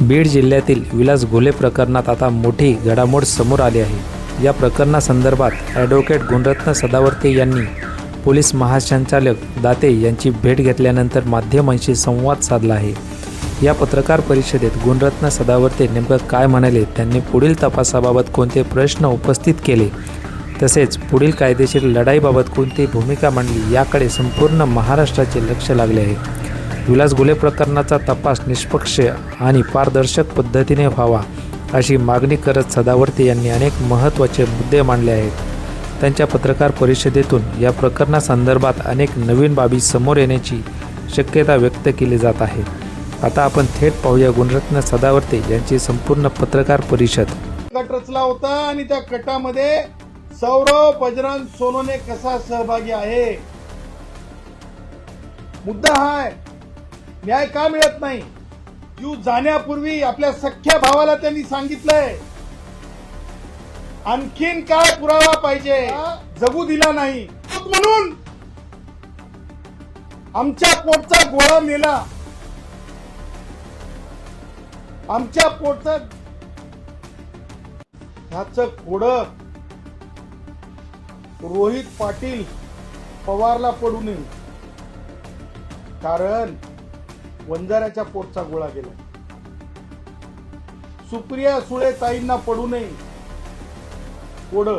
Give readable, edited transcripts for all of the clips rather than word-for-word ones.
बीड जिल्ह्यातील विलास घोले प्रकरणात आता मोठी घडामोड समोर आली आहे। या प्रकरणासंदर्भात ॲडव्होकेट गुणरत्न सदावर्ते यांनी पोलीस महासंचालक दाते यांची भेट घेतल्यानंतर माध्यमांशी संवाद साधला आहे। या पत्रकार परिषदेत गुणरत्न सदावर्ते नेमकं काय म्हणाले, त्यांनी पुढील तपासाबाबत कोणते प्रश्न उपस्थित केले, तसेच पुढील कायदेशीर लढाईबाबत कोणती भूमिका मांडली, याकडे संपूर्ण महाराष्ट्राचे लक्ष लागले आहे। विलास घोले प्रकरणाचा तपास निष्पक्ष आणि पारदर्शक पद्धतीने व्हावा अशी मागणी करत सदावर्ते यांनी अनेक महत्त्वाचे मुद्दे मांडले आहेत। त्यांच्या पत्रकार परिषदेतून या प्रकरणासंदर्भात अनेक नवीन बाबी समोर येण्याची शक्यता व्यक्त केली जात आहे। आता आपण थेट पाहूया गुणरत्न सदावर्ते यांची संपूर्ण पत्रकार परिषद। गट रचला होता आणि त्या गटामध्ये सौरव बजरंग सोनवणे कसा सहभागी आहे, मुद्दा हा आहे। न्याय का मिळत नाही? जीव जाण्यापूर्वी आपल्या सख्ख्या भावाला त्यांनी सांगितलंय आणखीन काय पुरावा पाहिजे, जगू दिला नाही म्हणून आमच्या पोटचा गोळा मेला, आमच्या पोटचा ह्याचं कोडं रोहित पाटील पवारला पडू नये, कारण वंजाऱ्याच्या पोटचा गोळा गेला। सुप्रिया सुळे ताईंना पडू नये कोड,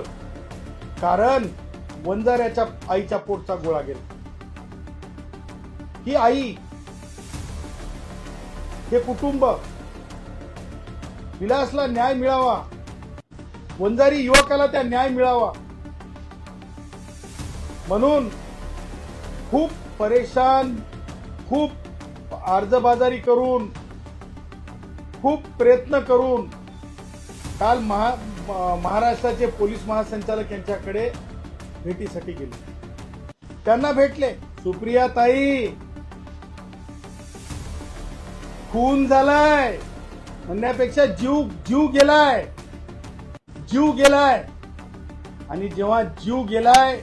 कारण वंजाऱ्याच्या आईच्या पोटचा गोळा गेला। ही आई, हे कुटुंब, विलासला न्याय मिळावा, वंजारी युवकाला त्या न्याय मिळावा म्हणून खूप परेशान, खूप अर्जबाजारी करून, खूप प्रयत्न करून काल महाराष्ट्राचे पोलीस महासंचालक यांच्याकडे भेटीसाठी गेले। त्यांना भेटले, सुप्रिया ताई खून झालाय म्हणण्यापेक्षा जीव गेलाय, जीव गेलाय। आणि जेव्हा जीव गेलाय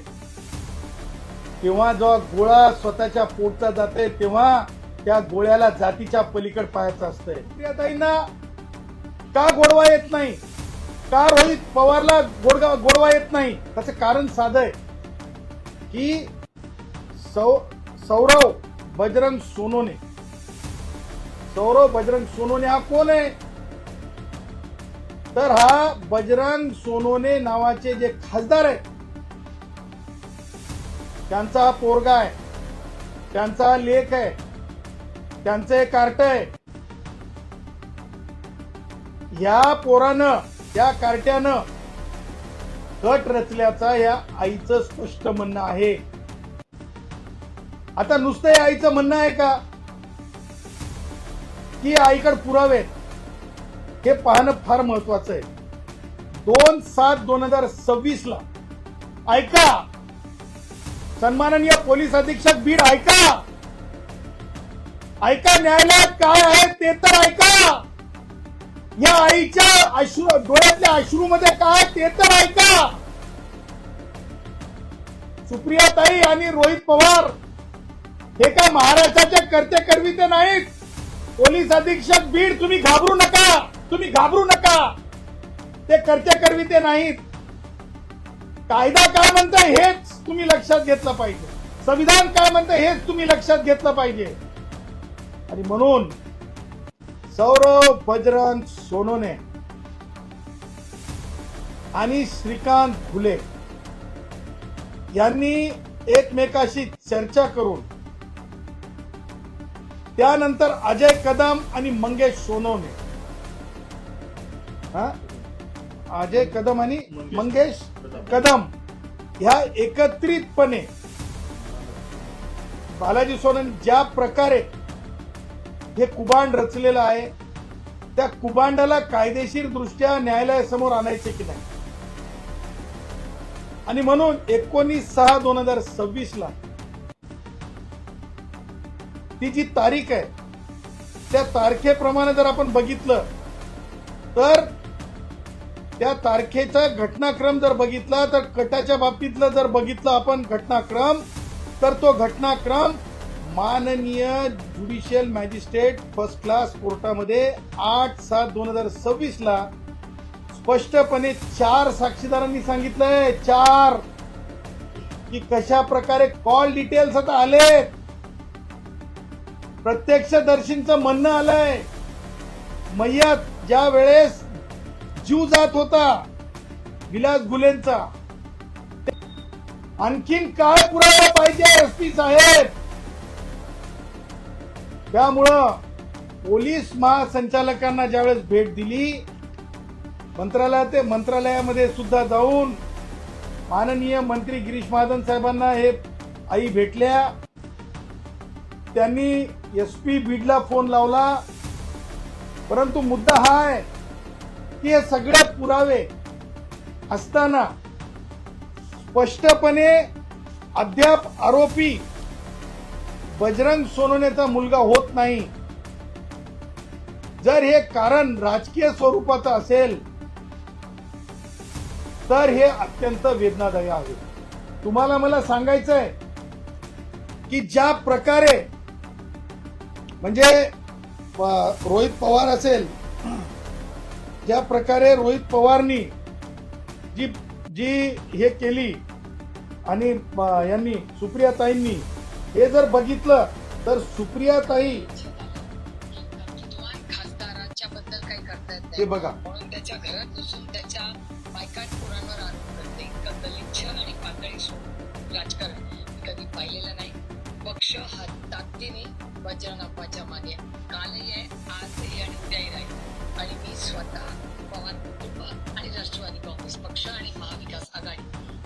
तेव्हा जेव्हा गोळा स्वतःच्या पोटचा जाते तेव्हा त्या गोळ्याला जातीच्या पलीकडे पाहायचं असतंय। सुप्रियाताईंना का गोडवा येत नाही, का रोहित पवारला गोडवा येत नाही? त्याचं कारण साधं आहे की सौरव बजरंग सोनवणे, सौरव बजरंग सोनवणे हा कोण आहे? तर हा बजरंग सोनवणे नावाचे जे खासदार आहे त्यांचा हा पोरगा आहे, त्यांचा लेख आहे, त्यांचं एक कार्ट आहे। या पोरानं, त्या कार्ट्यानं गट रचल्याचा या आईचं स्पष्ट म्हणणं आहे। आता नुसतं या आईचं म्हणणं आहे का की आईकडे पुरावे, हे पाहणं फार महत्वाचं आहे। 2/7/2026 ला ऐका, सन्माननीय पोलीस अधीक्षक बीड, ऐका, न्यायालयात काय आहे ते तर ऐका, या आईच्या डोळ्यातल्या अश्रूमध्ये काय ते तर ऐका। सुप्रिया ताई आणि रोहित पवार हे काय महाराष्ट्राचे कर्ते करविते नाहीत। पोलीस अधीक्षक बीड, तुम्ही घाबरू नका, तुम्ही घाबरू नका, ते कर्ते करविते नाहीत। कायदा काय म्हणतंय हेच तुम्ही लक्षात घेतलं पाहिजे, संविधान काय म्हणतंय हेच तुम्ही लक्षात घेतलं पाहिजे। आणि म्हणून सौरव बजरंग सोनवणे आणि श्रीकांत घुले यांनी एकमेकाशी चर्चा करून त्यानंतर अजय कदम आणि मंगेश सोनवणे, अजय कदम आणि मंगेश कदम ह्या एकत्रितपणे बालाजी सोनवणे ज्या प्रकारे हे कुभांड रचलेलं आहे त्या कुभांडाला कायदेशीर दृष्ट्या न्यायालयासमोर आणायचे की नाही। आणि म्हणून 19/6/2026 ला ती जी तारीख आहे त्या तारखेप्रमाणे जर आपण बघितलं तर त्या तारखेचा घटनाक्रम जर बघितला तर गटाच्या बाबतीतलं जर बघितलं आपण घटनाक्रम, तर तो घटनाक्रम माननीय ज्युडिशियल मॅजिस्ट्रेट फर्स्ट क्लास कोर्टामध्ये 8/7/2026 ला स्पष्टपणे 4 साक्षीदारांनी सांगितलंय, 4 की कशा प्रकारे कॉल डिटेल्स आता आलेत. प्रत्यक्षदर्शींचं म्हणणं आलंय, मय्यत ज्या वेळेस जीव जात होता विलास गुलेंचा, आणखीन काय पुरावा पाहिजे एसपी साहेब. त्यामुळं पोलीस महासंचालकांना ज्यावेळेस भेट दिली मंत्रालयामध्ये सुद्धा जाऊन माननीय मंत्री गिरीश महाजन साहेबांना हे आई भेटल्या. त्यांनी एसपी बीडला फोन लावला. परंतु मुद्दा हा आहे की हे सगळे पुरावे असताना स्पष्टपणे अद्याप आरोपी बजरंग सोनवणेचा मुलगा होत नाही. जर हे कारण राजकीय स्वरूपाचं असेल तर हे अत्यंत वेदनादायी आहे. तुम्हाला मला सांगायचंय की ज्या प्रकारे म्हणजे रोहित पवार असेल, ज्या प्रकारे रोहित पवारनी जी हे केली आणि यांनी सुप्रियाताईंनी हे जर बघितलं तर सुप्रियाताई खासदारांच्या बद्दल काही करता येत हे नाही बघा, म्हणून त्याच्या घरात घुसून त्याच्या बायकाट पोरांवर आरोप करते. इतकं गलिच्छ आणि पातळी सोडून राजकारण मी कधी पाहिलेलं नाही. पक्ष हा ताकदीने बजरंग अप्पाच्या मागे कालही आहे, आजही आणि उद्याही राहील. आणि मी स्वतः पवार कुटुंब आणि राष्ट्रवादी काँग्रेस पक्ष आणि महाविकास आघाडी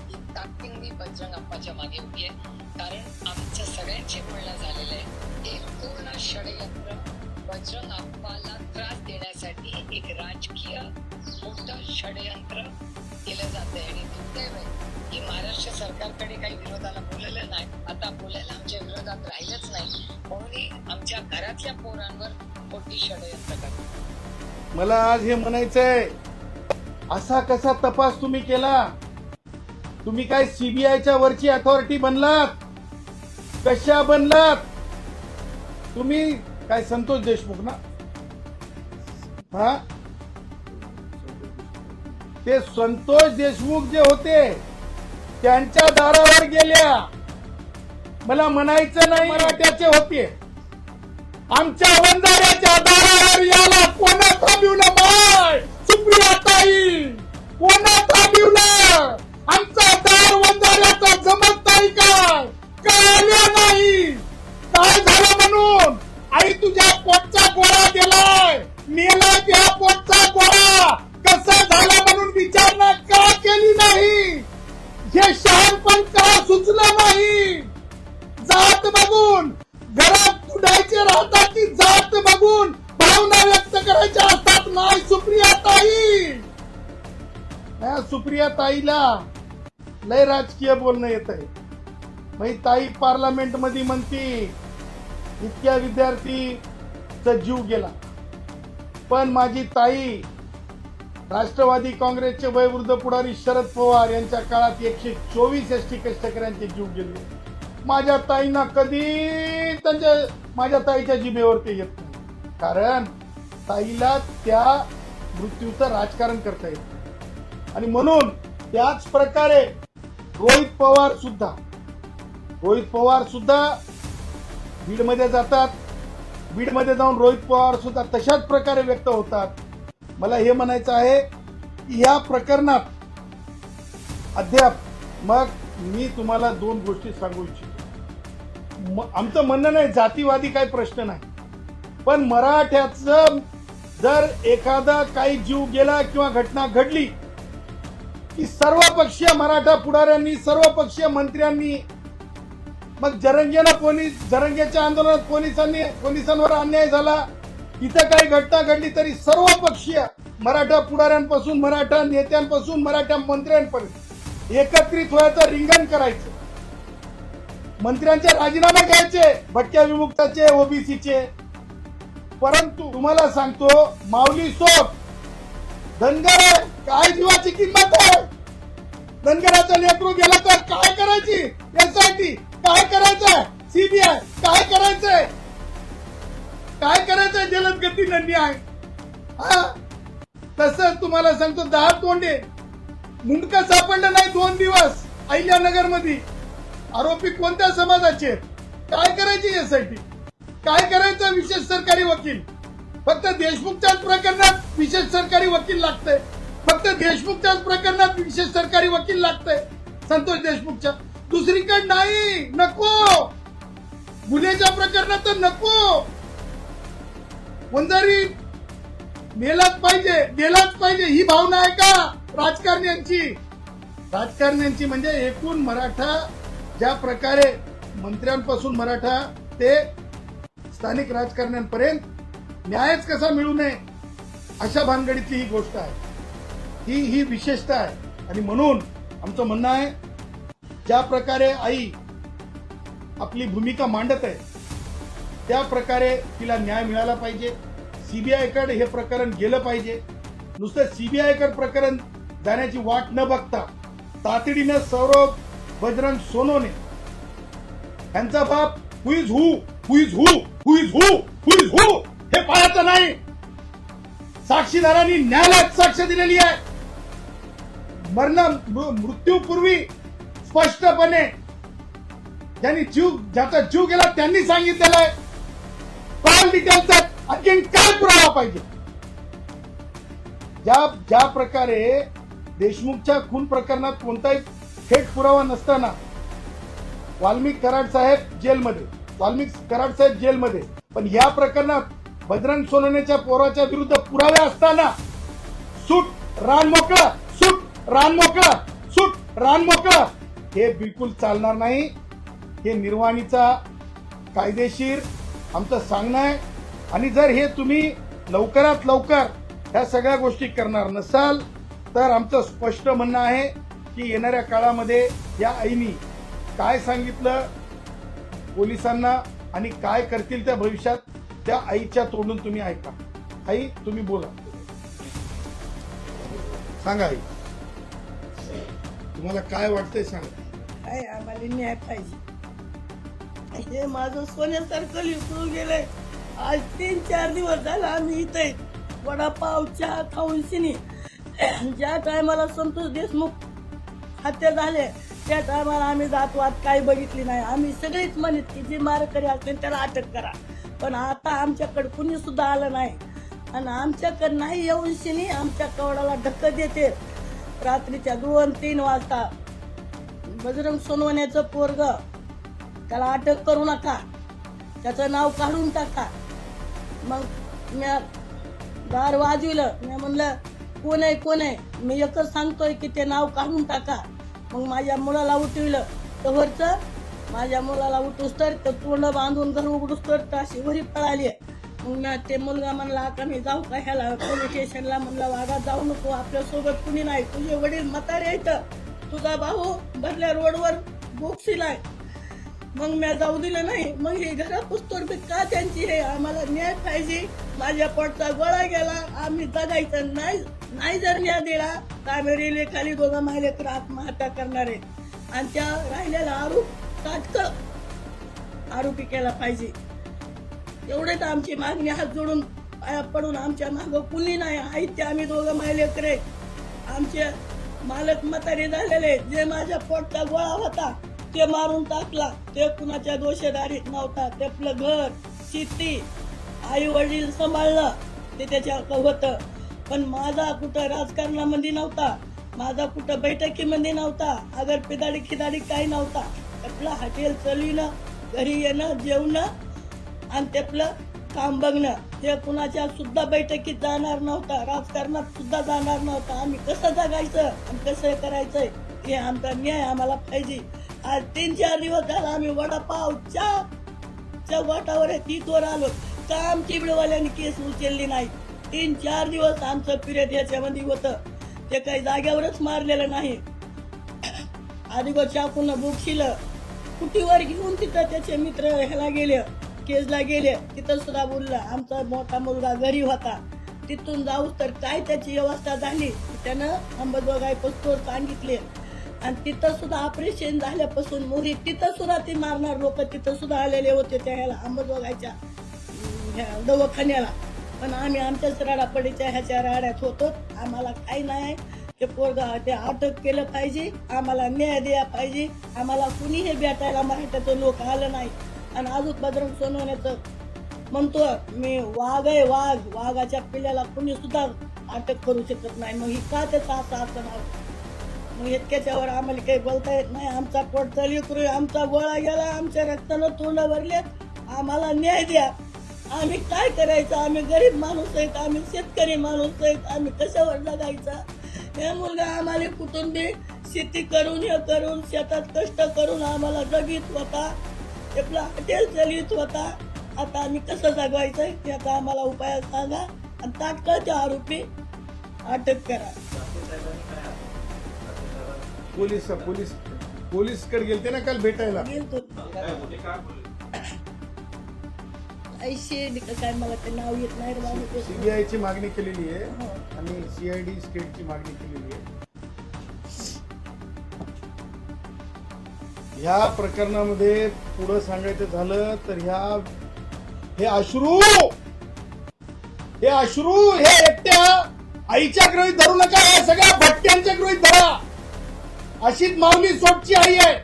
ही ताकदीने बजरंग अप्पाच्या मागे उभी आहे. कारण आमच्या सगळ्यांचे बोलणं झालेलं आहे, हे पूर्ण षडयंत्र बजरंग अप्पाला त्रास देण्यासाठी एक राजकीय मोठं षडयंत्र केलं जात आहे. आणि दुर्दैव आहे की महाराष्ट्र सरकारकडे काही विरोधाला बोललेलं नाही. आता बोलायला आमच्या विरोधात राहिलंच नाही, म्हणून आमच्या घरातल्या पोरांवर मोठी षडयंत्र करतात. मला आज हे म्हणायचंय, असा कसा तपास तुम्ही केला? तुम्ही काय सीबीआयच्या वरची अथॉरिटी बनलात? कशा बनलात तुम्ही? काय संतोष देशमुख ना, हा ते संतोष देशमुख जे होते त्यांच्या दारावर गेल्या. मला म्हणायचं नाही मराठ्याचे होते, आमच्या वंजाऱ्याच्या दारावर याला कोणा थांबवलं? बाय सुप्रियाताई, कोणा थांबवलं? आमचा दार वंजाऱ्याचा जमत नाही काय? कळल्या नाही काय झालं म्हणून? आई तुझ्या पोटचा गोळा गेलाय, मेला त्या पोटचा गोळा कसा झाला म्हणून विचारणा का केली नाही? हे शहाणपण का सुचलं नाही? जात बघून घरात तुडायचे राहतात की जात बघून भावना व्यक्त करायच्या असतात? नाही सुप्रियाताई, सुप्रियाताईला लय राजकीय बोलणं येत आहे. मग ताई पार्लमेंट मध्ये म्हणती इतक्या विद्यार्थीचा जीव गेला, पण माझी ताई राष्ट्रवादी काँग्रेसचे वयोवृद्ध पुढारी शरद पवार यांच्या काळात 124 एसटी कष्टकऱ्यांचे जीव गेले. माझ्या ताईंना कधी माझ्या ताईच्या जिभेवरती येत नाही, कारण ताईला त्या मृत्यूचं राजकारण करता येत नाही. आणि म्हणून त्याच प्रकारे रोहित पवार सुद्धा बीडमध्ये जातात. बीडमध्ये जाऊन रोहित पवार सुद्धा तशाच प्रकारे व्यक्त होतात. मला हे म्हणायचं आहे की या प्रकरणात अद्याप मग मी तुम्हाला 2 गोष्टी सांगू इच्छितो. आमचं म्हणणं नाही जातीवादी काही प्रश्न नाही, पण मराठ्याचं जर एखादा काही जीव गेला किंवा घटना घडली की सर्वपक्षीय मराठा पुढाऱ्यांनी, सर्वपक्षीय मंत्र्यांनी, मग जरंगेच्या आंदोलनात पोलिसांवर अन्याय झाला, इथं काही घटना घडली तरी सर्वपक्षीय मराठा पुढाऱ्यांपासून, मराठा नेत्यांपासून, मराठा मंत्र्यांपर्यंत एकत्रित व्हायचं, रिंगण करायचं, मंत्र्यांचे राजीनामे घ्यायचे, भटक्या विमुक्ताचे, ओबीसीचे. परंतु तुम्हाला सांगतो, माऊली सोप धनगर आहे, काय जीवाची किंमत आहे? धनगराचं लेकरू गेला तर काय करायची? यासाठी काय करायचंय? सीबीआय काय करायचंय, काय करायचंय जलद गतीनं न्याय. हा तसंच तुम्हाला सांगतो 10 तोंडे मुंडका सापडलं नाही 2 दिवस अहिल्यानगर मध्ये. आरोपी कोणत्या समाजाचे, काय करायची यासाठी, काय करायचं विशेष सरकारी वकील. फक्त देशमुखच्याच प्रकरणात विशेष सरकारी वकील लागतंय, फक्त देशमुखच्याच प्रकरणात विशेष सरकारी वकील लागतंय संतोष देशमुखच्या, दुसरीकडे नाही. नको गुन्ह्याच्या प्रकरणात तर नको. वंजारी मेलाच पाहिजे, गेलाच पाहिजे ही भावना आहे का राजकारण्यांची. राजकारण्यांची म्हणजे एकूण मराठा, ज्या प्रकारे मंत्र्यांपासून मराठा ते स्थानिक राजकारण्यांपर्यंत न्यायच कसा मिळू नये अशा भानगडीतली ही गोष्ट आहे. ही विशेषता आहे. आणि म्हणून आमचं म्हणणं आहे, ज्या प्रकारे आई आपली भूमिका मांडत आहे त्या प्रकारे तिला न्याय मिळाला पाहिजे. सीबीआयकडे हे प्रकरण गेलं पाहिजे. नुसतं सीबीआयकडे प्रकरण जाण्याची वाट न बघता तातडीनं सौरभ बजरंग सोनवणे यांचा बाप हु इज हु हे पाहायचं नाही. साक्षीदारांनी न्यायालयात साक्ष दिलेली आहे. मृत्यूपूर्वी स्पष्टपणे ज्याचा जीव गेला त्यांनी सांगितलेलं आहे. कॉल डिटेल्स आणखी काय पुरावा पाहिजे. ज्या प्रकारे देशमुखच्या खून प्रकरणात कोणताही थेट पुरावा नसताना वाल्मिक कराड साहेब जेलमध्ये, पण या प्रकरणात बजरंग सोनवणेच्या पोराच्या विरुद्ध पुरावे असताना सूट रान मोकळा हे बिलकुल चालणार नाही. हे निर्वाणीचा कायदेशीर आमचं सांगणं आहे. आणि जर हे तुम्ही लवकरात लवकर ह्या सगळ्या गोष्टी करणार नसाल तर आमचं स्पष्ट म्हणणं आहे की येणाऱ्या काळामध्ये या आईनी काय सांगितलं पोलिसांना आणि काय करतील त्या भविष्यात, त्या आईच्या तोंडून तुम्ही ऐका. आई तुम्ही बोला, सांगा आई तुम्हाला काय वाटतंय सांगा. काय आम्हाला न्याय पाहिजे. हे माझं सोन्यासारखं लिकरू गेलंय. आज 3-4 दिवस झाला आम्ही इथे वडापाव चहा खाऊन शिनी. ज्या टायमाला संतोष देशमुख हत्या झाले त्या टायमाला आम्ही जातवाद काही बघितली नाही. आम्ही सगळीच म्हणत की जे मारेकरी असतील त्याला अटक करा, पण आता आमच्याकडे कुणी सुद्धा आलं नाही. आणि आमच्याकडे नाही येऊन शिनी आमच्या कवडाला धक्का देते. रात्रीच्या 2-3 वाजता बजरंग सोनवण्याचं पोरग, त्याला अटक करू नका, त्याचं नाव काढून टाका. मग मी दार वाजविलं, मी म्हणलं कोण आहे. मी एकच सांगतोय की ते नाव काढून टाका. मग माझ्या मुलाला उठविलं तवरचं, माझ्या मुलाला उठूस तर तोंड बांधून घर उघडूस तर अशी वरी पळाली. मग मी ते मुलगा म्हणला का मी जाऊ का ह्याला पोलीस स्टेशनला. म्हणला वागा जाऊ नको, आपल्यासोबत कुणी नाही, तुझे वडील म्हातारे येतं, तुझा भाऊ भरल्या रोडवर बोक्सीलाय. मग मी जाऊ दिलं नाही. मग हे घरापुस्तोर का त्यांची, हे आम्हाला न्याय पाहिजे. माझ्या पोटचा गोळा गेला, आम्ही जगायचं नाही जर न्याय दिला तर आम्ही रेल्वे खाली 2 महिलेकर आत्महत्या करणार आहे. आणि त्या राहिलेला तात्काळ आरोपी केला पाहिजे. एवढेच आमची मागणी, हात जोडून पाया पडून. आमच्या मागं कुणी नाही आहेत, ते आम्ही 2 महिलेकर आहे. आमचे मालक म्हातारे झालेले, जे माझ्या पोटचा गोळा होता ते मारून टाकला, ते कुणाच्या दोषदारीत नव्हता. ते आपलं घर शेती आई वडील सांभाळलं ते त्याच्याकडं होतं. पण माझा कुठं राजकारणामध्ये नव्हता, माझा कुठं बैठकीमध्ये नव्हता, अगर पिदाडी खिदाडी काही नव्हता. आपलं हॉटेल चालविणं, घरी येणं, जेवणं आणि ते आपलं काम बघणं. हे कुणाच्या सुद्धा बैठकीत जाणार नव्हता, राजकारणात सुद्धा जाणार नव्हता. आम्ही कसं जगायचं आणि कसं करायचंय हे आमचा न्याय आम्हाला पाहिजे. आज 3-4 दिवस झाला आम्ही वडापाव च्या वाटावर तीतवर आलो का आमची बिडवाल्यांनी केस उचलली नाही. 3-4 दिवस आमचं पिरियड याच्यामध्ये होतं, ते काही जाग्यावरच मारलेलं नाही. आधी चाकून बोक्षिलं, कुटीवर घेऊन तिथं त्याचे मित्र ह्याला गेले, केसला गेले, तिथं सुद्धा बोललं. आमचा मोठा मुलगा घरी होता, तिथून जाऊ तर काय त्याची व्यवस्था झाली त्यानं अंबाजोगाई पस्तोर सांगितले. आणि तिथं सुद्धा ऑपरेशन झाल्यापासून मोरी तिथं सुद्धा ती मारणार लोक तिथं सुद्धा आलेले होते त्या ह्याला अंबाजोगाईच्या दवाखान्याला. पण आम्ही आमच्याच राडापडीच्या ह्याच्या राड्यात होतो. आम्हाला काही नाही, ते पोरगा ते अटक केलं पाहिजे, आम्हाला न्याय द्या पाहिजे. आम्हाला कुणी हे भेटायला मराठ्याचं लोक आलं नाही. आणि अजून बजरंग सोनवण्याचं म्हणतो मी वाघ आहे, वाघाच्या पिल्ल्याला कुणी सुद्धा अटक करू शकत नाही. मग ही का त्याचं असं नाव? मग इतक्याच्यावर आम्हाला काही बोलता येत नाही. आमचा पोट लेकरू, आमचा गोळा गेला, आमच्या रक्तानं तोंड भरलेत, आम्हाला न्याय द्या. आम्ही काय करायचं? आम्ही गरीब माणूस आहेत, आम्ही शेतकरी माणूस आहेत, आम्ही कशावर जगायचं? हे मुलगा आम्हाला कुटुंबी शेती करून हे करून शेतात कष्ट करून आम्हाला जगीत होता, आपलं हॉटेल चालवित होता. आता आम्ही कसं जगवायचं याचा आम्हाला उपाय सांगा आणि तात्काळ ते आरोपी अटक करा. पोलीस कडे गेलते ना काल भेटायला. गेलतो काय मला ते नाव येत नाही रे बाबा. सीबीआय ची मागणी केलेली आहे हो. आणि सीआयडी स्टेटची मागणी केलेली आहे. ह्या प्रकरणामध्ये पुढं सांगायचं झालं तर हे अश्रू हे एकट्या आईच्या गृहीत धरू नका, या सगळ्या भट्ट्यांच्या गृहीत धरा. अशीच माऊली सोटची आई आहे,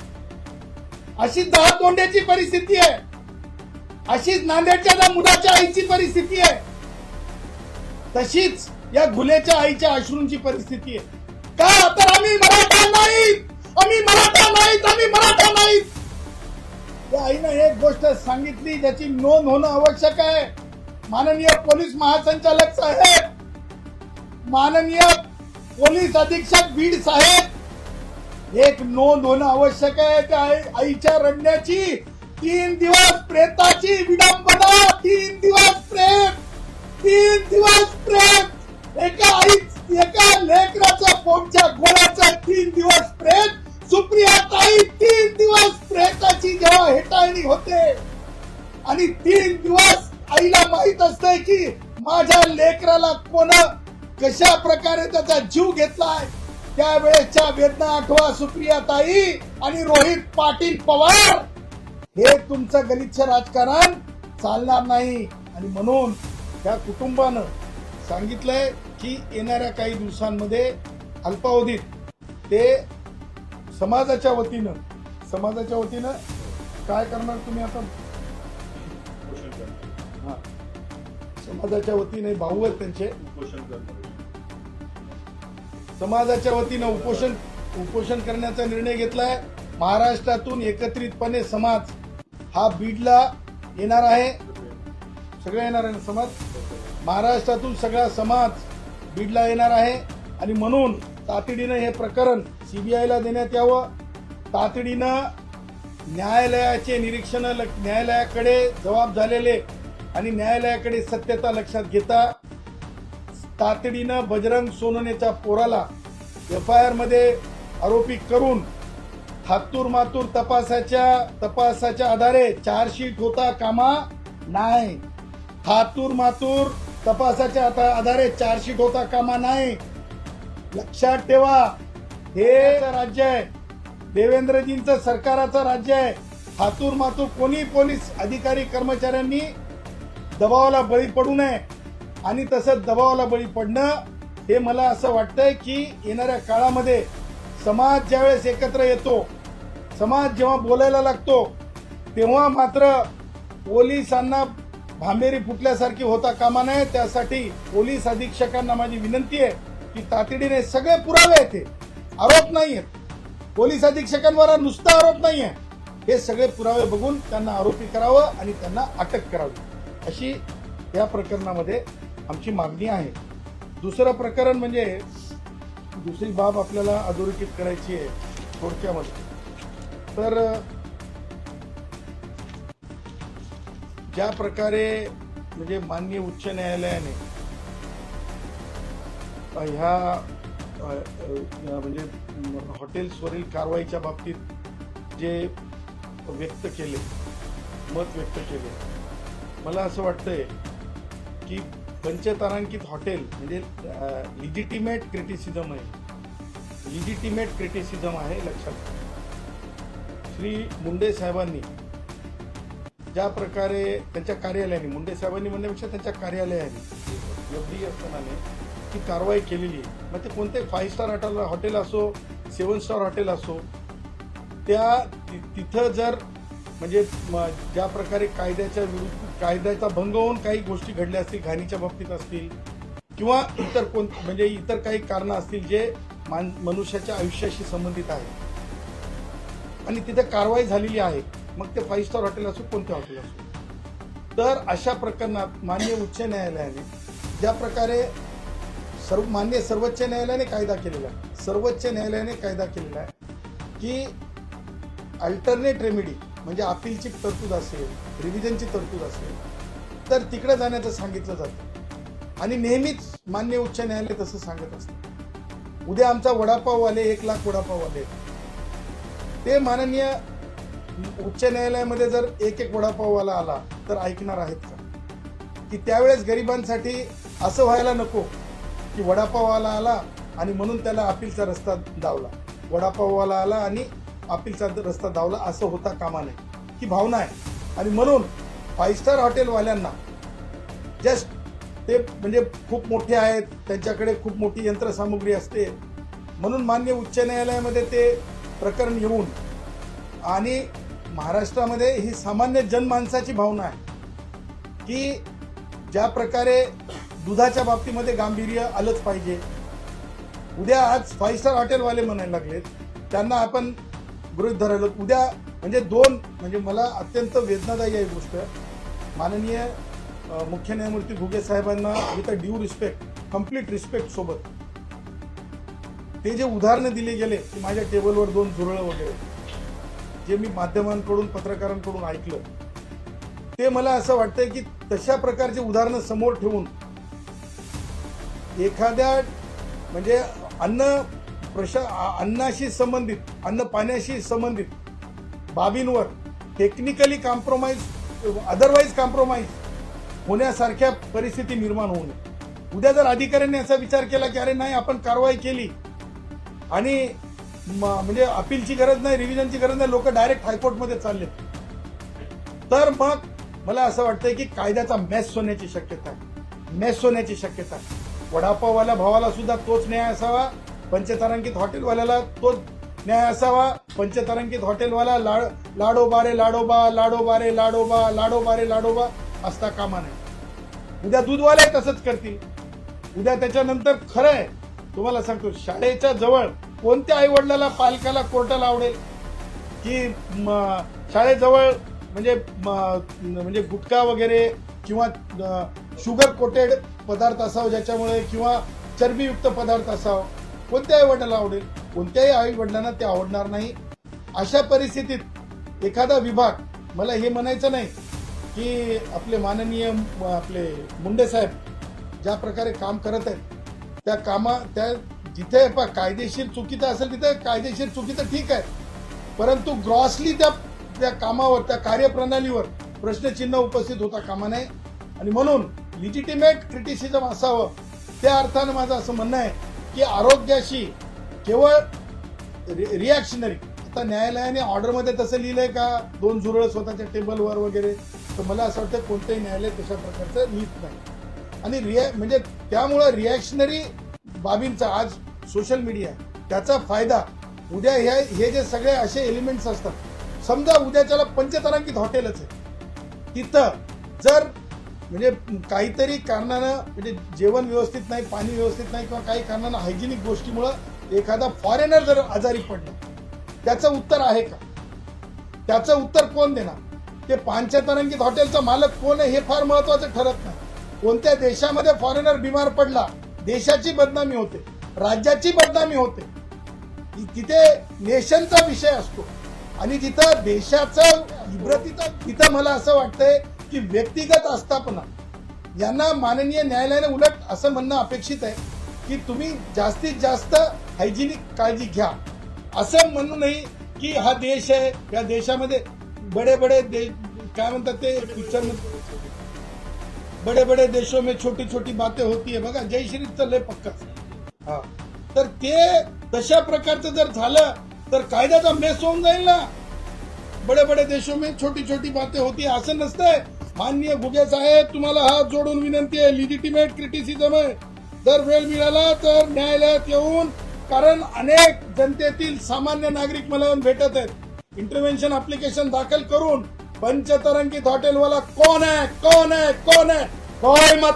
अशीच दहा तोंड्याची परिस्थिती आहे, अशीच नांदेडच्या त्या मुलाच्या आईची परिस्थिती आहे, तशीच या गुन्ह्याच्या आईच्या अश्रूंची परिस्थिती आहे. का तर आम्ही मराठा नाहीत, आम्ही मराठा नाहीत, आम्ही मराठा नाहीत. या आईनं एक गोष्ट सांगितली ज्याची नोंद होणं आवश्यक आहे. माननीय पोलीस महासंचालक साहेब, माननीय पोलीस अधीक्षक बीड साहेब, एक नोंद होणं आवश्यक आहे. त्या आईच्या रडण्याची 3 दिवस प्रेताची विडंबना, 3 दिवस प्रेत, 3 दिवस प्रेत. एका लेकराच्या पोटच्या गोळ्याचा 3 दिवस प्रेत. सुप्रियाताई 3 दिवस प्रेताची जेव्हा हेटाळणी होते आणि 3 दिवस आईला माहित असतंय की माझ्या लेकराला कोण कशा प्रकारे त्याचा जीव घेतलाय, त्यावेळेसच्या वेदना आठवा सुप्रियाताई आणि रोहित पाटील पवार. हे तुमचं गलिच्छ राजकारण चालणार नाही. आणि म्हणून त्या कुटुंबानं सांगितलंय की येणाऱ्या काही दिवसांमध्ये अल्पावधीत ते समाजाच्या वतीनं काय करणार तुम्ही आता? हा, समाजाच्या वतीने भाऊ आहेत त्यांचे, समाजाच्या वतीनं उपोषण करण्याचा निर्णय घेतलाय. महाराष्ट्रातून एकत्रितपणे समाज हा बीडला येणार आहे. सगळं येणार आहे समाज, महाराष्ट्रातून सगळा समाज बीडला येणार आहे. आणि म्हणून तातडीनं हे प्रकरण सीबीआयला देण्यात यावं. तातडीनं न्यायालयाचे निरीक्षण, न्यायालयाकडे जबाब झालेले आणि न्यायालयाकडे सत्यता लक्षात घेता तातडीनं बजरंग सोनवणेच्या पोराला FIR मध्ये आरोपी करून हातूर मातूर तपासाच्या आधारे चार्जशीट होता कामा नाही. हातूर मातूर तपासाच्या आधारे चार्जशीट होता कामा नाही. लक्षात ठेवा, हे राज्य आहे, देवेंद्रजींचं सरकाराचं राज्य आहे. हातूर मातूर कोणी पोलीस अधिकारी कर्मचाऱ्यांनी दबावाला बळी पडू नये. आणि तसंच दबावाला बळी पडणं हे मला असं वाटतंय की येणाऱ्या काळामध्ये समाज ज्यावेळेस एकत्र येतो, समाज जेव्हा बोलायला लागतो, तेव्हा मात्र पोलिसांना भांबेरी फुटल्यासारखी होता कामा नये. त्यासाठी पोलीस अधीक्षकांना माझी विनंती आहे की तातडीने सगळे पुरावे आहेत, आरोप नाही आहेत, पोलीस अधीक्षकांवर नुसता आरोप नाही आहे, हे सगळे पुरावे बघून त्यांना आरोपी करावं आणि त्यांना अटक करावी, अशी या प्रकरणामध्ये आमची मागणी आहे. दुसरं प्रकरण म्हणजे दुसरी बाब आपल्याला अधोरेखित करायची आहे थोडक्यामध्ये. तर ज्या प्रकारे म्हणजे माननीय उच्च न्यायालयाने ह्या म्हणजे हॉटेल्सवरील कारवाईच्या बाबतीत जे मत व्यक्त केले, मला असं वाटतंय की पंचतारांकित हॉटेल म्हणजे लिजिटिमेट क्रिटिसिझम आहे. लिजिटिमेट क्रिटिसिझम आहे, लक्षात घ्या. श्री मुंडे साहेबांनी ज्या प्रकारे त्यांच्या कार्यालयाने, मुंडे साहेबांनी म्हणण्यापेक्षा त्यांच्या कार्यालयाने एफडी असतानाने ती कारवाई केलेली आहे. मग ते कोणते 5 स्टार हॉटेल असो, 7 स्टार हॉटेल असो, तिथं जर म्हणजे ज्या प्रकारे कायद्याचा भंग होऊन काही गोष्टी घडल्या असतील, घाणीच्या बाबतीत असतील किंवा इतर काही कारणं असतील जे मनुष्याच्या आयुष्याशी संबंधित आहे आणि तिथे कारवाई झालेली आहे, मग ते 5 स्टार हॉटेल असो, कोणते हॉटेल असो, तर अशा प्रकरणात माननीय उच्च न्यायालयाने ज्या प्रकारे माननीय सर्वोच्च न्यायालयाने कायदा केलेला आहे, सर्वोच्च न्यायालयाने कायदा केलेला आहे की अल्टरनेट रेमेडी म्हणजे अपीलची तरतूद असेल, रिव्हिजनची तरतूद असेल, तर तिकडे जाण्याचं सांगितलं जातं आणि नेहमीच माननीय उच्च न्यायालय तसं सांगत असतं. उद्या आमचा वडापाववाले 1 लाख वडापाववाले ते माननीय उच्च न्यायालयामध्ये जर एक वडापाववाला आला तर ऐकणार आहेत का? की त्यावेळेस गरिबांसाठी असं व्हायला नको की वडापाववाला आला आणि म्हणून त्याला अपीलचा रस्ता दावला, वडापाववाला आला आणि अपीलचा रस्ता दावला, असं होता कामा नये. ही भावना आहे आणि म्हणून 5 स्टार हॉटेलवाल्यांना जस्ट ते म्हणजे खूप मोठे आहेत, त्यांच्याकडे खूप मोठी यंत्रसामुग्री असते, म्हणून मान्य उच्च न्यायालयामध्ये ते प्रकरण येऊन आणि महाराष्ट्रामध्ये ही सामान्य जनमानसाची भावना आहे की ज्या प्रकारे दुधाच्या बाबतीमध्ये गांभीर्य आलंच पाहिजे. उद्या आज 5 स्टार हॉटेलवाले म्हणायला लागलेत, त्यांना आपण गृहीत धरायला उद्या म्हणजे मला अत्यंत वेदनादायी आहे गोष्ट. माननीय मुख्य न्यायमूर्ती घुगे साहेबांना with due respect, complete respect सोबत ते जे उदाहरणं दिले गेले की माझ्या टेबलवर 2 झुरळं वगैरे, जे मी माध्यमांकडून पत्रकारांकडून ऐकलं, ते मला असं वाटतंय की तशा प्रकारचे उदाहरणं समोर ठेवून एखाद्या म्हणजे अन्नाशी संबंधित, अन्न पाण्याशी संबंधित बाबींवर टेक्निकली कॉम्प्रोमाइज, अदरवाईज कॉम्प्रोमाइज होण्यासारख्या परिस्थिती निर्माण होऊ नये. उद्या जर अधिकाऱ्यांनी असा विचार केला की अरे नाही आपण कारवाई केली आणि म्हणजे अपीलची गरज नाही, रिव्हिजनची गरज नाही, लोक डायरेक्ट हायकोर्टमध्ये चालले, तर मग मला असं वाटतंय की कायद्याचा मेस होण्याची शक्यता आहे. वडापाववाल्या भावाला सुद्धा तोच न्याय असावा, पंचतारांकित हॉटेलवाल्याला तोच न्याय असावा. पंचतारांकित हॉटेलवाला लाडोबारे लाडोबा, लाडोबारे लाडोबा, लाडोबारे लाडोबा असता कामा नये. उद्या दूधवाले तसंच करतील. उद्या त्याच्यानंतर खरं आहे तुम्हाला सांगतो, शाळेच्या जवळ कोणत्या आई वडिलाला पालकाला कोर्टाला आवडेल की शाळेजवळ म्हणजे गुटखा वगैरे किंवा शुगर कोटेड पदार्थ असावं ज्याच्यामुळे, किंवा चरबीयुक्त पदार्थ असावं, कोणत्या आई वडिलांना आवडेल? कोणत्याही आई वडिलांना ते आवडणार नाही. अशा परिस्थितीत एखादा विभाग, मला हे म्हणायचं नाही की आपले माननीय मुंडे साहेब ज्या प्रकारे काम करत आहेत त्या जिथे कायदेशीर चुकीचं असेल तिथे कायदेशीर चुकीचं ठीक आहे, परंतु ग्रॉसली त्या कामावर, त्या कार्यप्रणालीवर प्रश्नचिन्ह उपस्थित होता कामा नये. आणि म्हणून लिजिटिमेट क्रिटिसिझम असावं, त्या अर्थानं माझं असं म्हणणं आहे की आरोग्याशी केवळ रिॲक्शनरी, आता न्यायालयाने ऑर्डरमध्ये तसं लिहिलंय का 2 झुरळ स्वतःच्या टेबलवर वगैरे, तर मला असं वाटतं कोणतंही न्यायालय तशा प्रकारचं लिहित नाही. आणि म्हणजे त्यामुळं रिॲक्शनरी बाबींचा आज सोशल मीडिया त्याचा फायदा उद्या हे जे सगळे असे एलिमेंट्स असतात, समजा उद्याच्याला पंचतारांकित हॉटेलच आहे, तिथं जर म्हणजे काहीतरी कारणानं म्हणजे जेवण व्यवस्थित नाही, पाणी व्यवस्थित नाही, किंवा काही कारणानं हायजेनिक गोष्टीमुळं एखादा फॉरेनर जर आजारी पडला, त्याचं उत्तर आहे का? त्याचं उत्तर कोण देणार? ते पंचतारांकित हॉटेलचा मालक कोण आहे हे फार महत्वाचं ठरत नाही. कोणत्या देशामध्ये फॉरेनर बिमार पडला, देशाची बदनामी होते, राज्याची बदनामी होते, तिथे नेशनचा विषय असतो. आणि जिथं देशाचं इब्रतीचा, तिथं मला असं वाटतंय की व्यक्तिगत आस्थापना यांना माननीय न्यायालयाने उलट असं म्हणणं अपेक्षित आहे की तुम्ही जास्तीत जास्त हायजिनिक काळजी घ्या. असं म्हणू नये की हा देश आहे, या देशामध्ये बडे बडे काय म्हणतात ते पिक्चर मध्ये, बडे बडे देशों में छोटी छोटी बातें होती है, बघा जय श्रीचं लय पक्का. हा, तर ते तशा प्रकारचं जर झालं तर कायद्याचा मेस होऊन जाईल ना. बडे बडे देशों में छोटी छोटी बातें होती है, असं नसतंय. माननीय घुगे साहेब, तुम्हाला हात जोडून विनंती आहे, लिजिटिमेट क्रिटिसिझम आहे. जर वेळ मिळाला तर न्यायालयात येऊन, कारण अनेक जनतेतील सामान्य नागरिक मला येऊन भेटत आहेत, इंटरव्हेन्शन अप्लिकेशन दाखल करून पंचतरंगित हॉटेलवाला कौन है, कौन है, कौन है, कोई मत